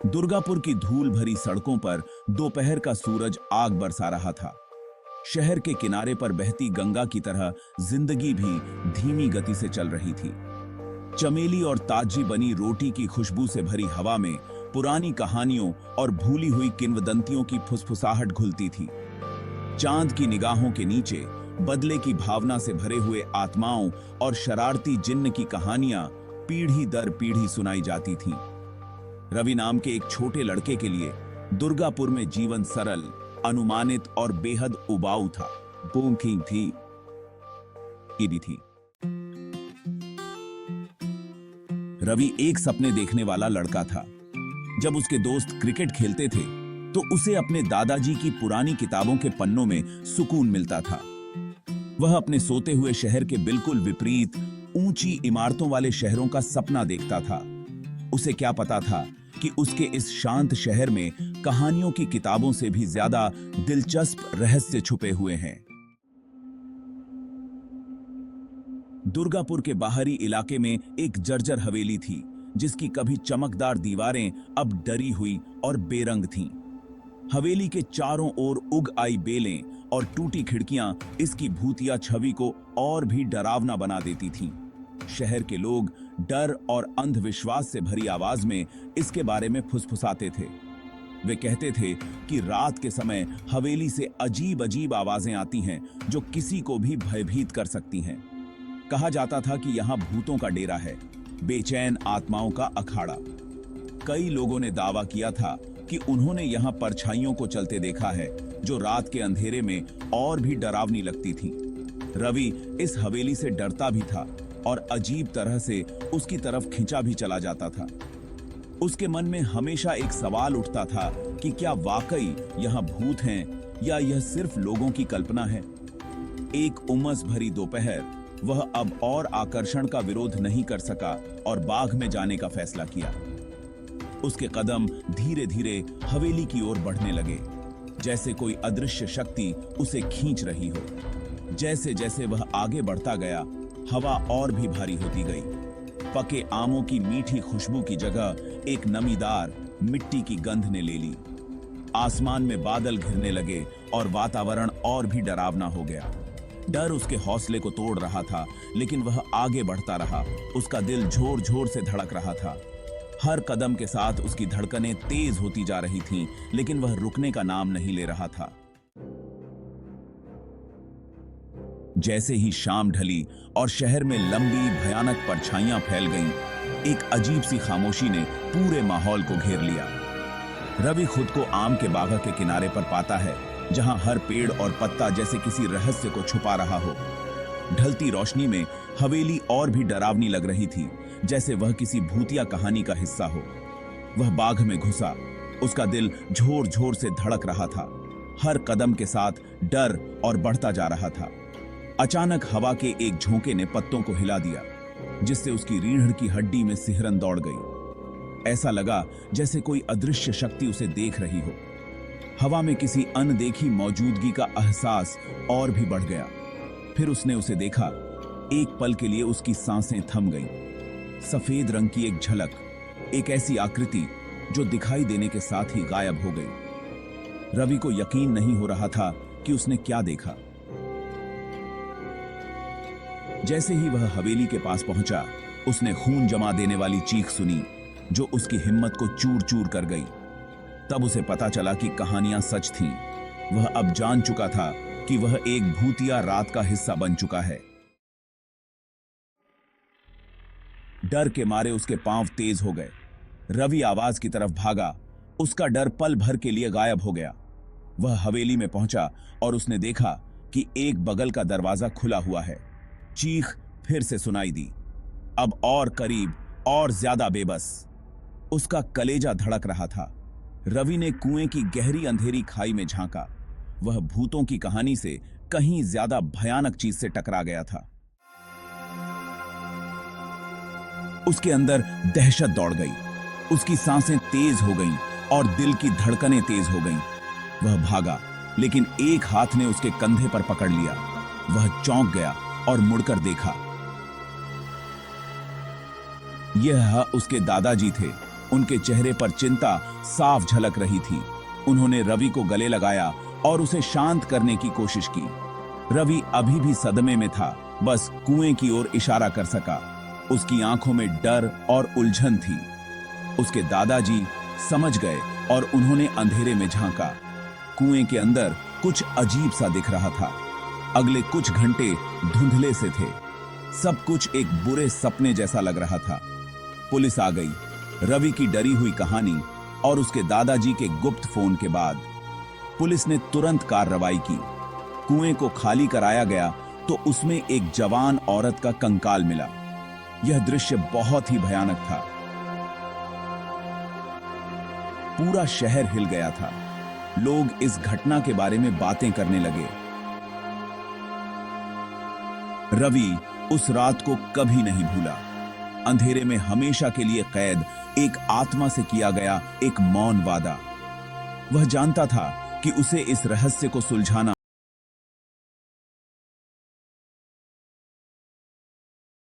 दुर्गापुर की धूल भरी सड़कों पर दोपहर का सूरज आग बरसा रहा था। शहर के किनारे पर बहती गंगा की तरह जिंदगी भी धीमी गति से चल रही थी। चमेली और ताजी बनी रोटी की खुशबू से भरी हवा में पुरानी कहानियों और भूली हुई किंवदंतियों की फुसफुसाहट घुलती थी। चांद की निगाहों के नीचे बदले की भावना से भरे हुए आत्माओं और शरारती जिन्न की कहानियां पीढ़ी दर पीढ़ी सुनाई जाती थीं। रवि नाम के एक छोटे लड़के के लिए दुर्गापुर में जीवन सरल, अनुमानित और बेहद उबाऊ था। बूंखी थी, ईदी थी। रवि एक सपने देखने वाला लड़का था। जब उसके दोस्त क्रिकेट खेलते थे तो उसे अपने दादाजी की पुरानी किताबों के पन्नों में सुकून मिलता था। वह अपने सोते हुए शहर के बिल्कुल विपरीत ऊंची इमारतों वाले शहरों का सपना देखता था। उसे क्या पता था कि उसके इस शांत शहर में कहानियों की किताबों से भी ज्यादा दिलचस्प रहस्य छुपे हुए हैं। दुर्गापुर के बाहरी इलाके में एक जर्जर हवेली थी, जिसकी कभी चमकदार दीवारें अब डरी हुई और बेरंग थीं। हवेली के चारों ओर उग आई बेलें और टूटी खिड़कियां इसकी भूतिया छवि को और भी डरावना बना देती थीं। शहर के लोग डर और अंधविश्वास से भरी आवाज में इसके बारे में फुसफुसाते थे। वे कहते थे कि रात के समय हवेली से अजीब अजीब आवाजें आती हैं जो किसी को भी भयभीत कर सकती हैं। कहा जाता था कि यहाँ भूतों का डेरा है, बेचैन आत्माओं का अखाड़ा। कई लोगों ने दावा किया था कि उन्होंने यहाँ परछाइयों को चलते देखा है, जो रात के अंधेरे में और भी डरावनी लगती थीं। रवि इस हवेली से डरता भी था और अजीब तरह से उसकी तरफ खिंचा भी चला जाता था। उसके मन में हमेशा एक सवाल उठता था कि क्या वाकई यहाँ भूत हैं या यह सिर्फ लोगों की कल्पना है। एक उमस भरी दोपहर वह अब और आकर्षण का विरोध नहीं कर सका और बाग में जाने का फैसला किया। उसके कदम धीरे धीरे हवेली की ओर बढ़ने लगे, जैसे कोई अदृश्य शक्ति उसे खींच रही हो। जैसे जैसे वह आगे बढ़ता गया, हवा और भी भारी होती गई। पके आमों की मीठी खुशबू की जगह एक नमीदार मिट्टी की गंध ने ले ली। आसमान में बादल घिरने लगे और वातावरण और भी डरावना हो गया। डर उसके हौसले को तोड़ रहा था, लेकिन वह आगे बढ़ता रहा। उसका दिल जोर जोर से धड़क रहा था। हर कदम के साथ उसकी धड़कनें तेज होती जा रही थीं, लेकिन वह रुकने का नाम नहीं ले रहा था। जैसे ही शाम ढली और शहर में लंबी भयानक परछाइयां फैल गईं, एक अजीब सी खामोशी ने पूरे माहौल को घेर लिया। रवि खुद को आम के बागा के किनारे पर पाता है, जहां हर पेड़ और पत्ता जैसे किसी रहस्य को छुपा रहा हो। ढलती रोशनी में हवेली और भी डरावनी लग रही थी, जैसे वह किसी भूतिया कहानी का हिस्सा हो। वह बाग में घुसा। उसका दिल झोर झोर से धड़क रहा था। हर कदम के साथ डर और बढ़ता जा रहा था। अचानक हवा के एक झोंके ने पत्तों को हिला दिया, जिससे उसकी रीढ़ की हड्डी में सिहरन दौड़ गई। ऐसा लगा जैसे कोई अदृश्य शक्ति उसे देख रही हो। हवा में किसी अनदेखी मौजूदगी का एहसास और भी बढ़ गया। फिर उसने उसे देखा। एक पल के लिए उसकी सांसें थम गईं। सफेद रंग की एक झलक, एक ऐसी आकृति जो दिखाई देने के साथ ही गायब हो गई। रवि को यकीन नहीं हो रहा था कि उसने क्या देखा। जैसे ही वह हवेली के पास पहुंचा, उसने खून जमा देने वाली चीख सुनी, जो उसकी हिम्मत को चूर चूर कर गई। तब उसे पता चला कि कहानियां सच थीं। वह अब जान चुका था कि वह एक भूतिया रात का हिस्सा बन चुका है। डर के मारे उसके पांव तेज हो गए। रवि आवाज की तरफ भागा। उसका डर पल भर के लिए गायब हो गया। वह हवेली में पहुंचा और उसने देखा कि एक बगल का दरवाजा खुला हुआ है। चीख फिर से सुनाई दी, अब और करीब और ज्यादा बेबस। उसका कलेजा धड़क रहा था। रवि ने कुएं की गहरी अंधेरी खाई में झांका। वह भूतों की कहानी से कहीं ज्यादा भयानक चीज से टकरा गया था। उसके अंदर दहशत दौड़ गई। उसकी सांसें तेज हो गईं और दिल की धड़कनें तेज हो गईं। वह भागा, लेकिन एक हाथ ने उसके कंधे पर पकड़ लिया। वह चौंक गया और मुड़कर देखा। यह उसके दादाजी थे, उनके चेहरे पर चिंता साफ झलक रही थी। उन्होंने रवि को गले लगाया और उसे शांत करने की कोशिश की। रवि अभी भी सदमे में था, बस कुएं की ओर इशारा कर सका। उसकी आंखों में डर और उलझन थी। उसके दादाजी समझ गए और उन्होंने अंधेरे में झांका। कुएं के अंदर कुछ अजीब सा दिख रहा था। अगले कुछ घंटे धुंधले से थे। सब कुछ एक बुरे सपने जैसा लग रहा था। पुलिस आ गई। रवि की डरी हुई कहानी और उसके दादाजी के गुप्त फोन के बाद पुलिस ने तुरंत कार्रवाई की। कुएं को खाली कराया गया तो उसमें एक जवान औरत का कंकाल मिला। यह दृश्य बहुत ही भयानक था। पूरा शहर हिल गया था। लोग इस घटना के बारे में बातें करने लगे। रवि उस रात को कभी नहीं भूला। अंधेरे में हमेशा के लिए कैद एक आत्मा से किया गया एक मौन वादा। वह जानता था कि उसे इस रहस्य को सुलझाना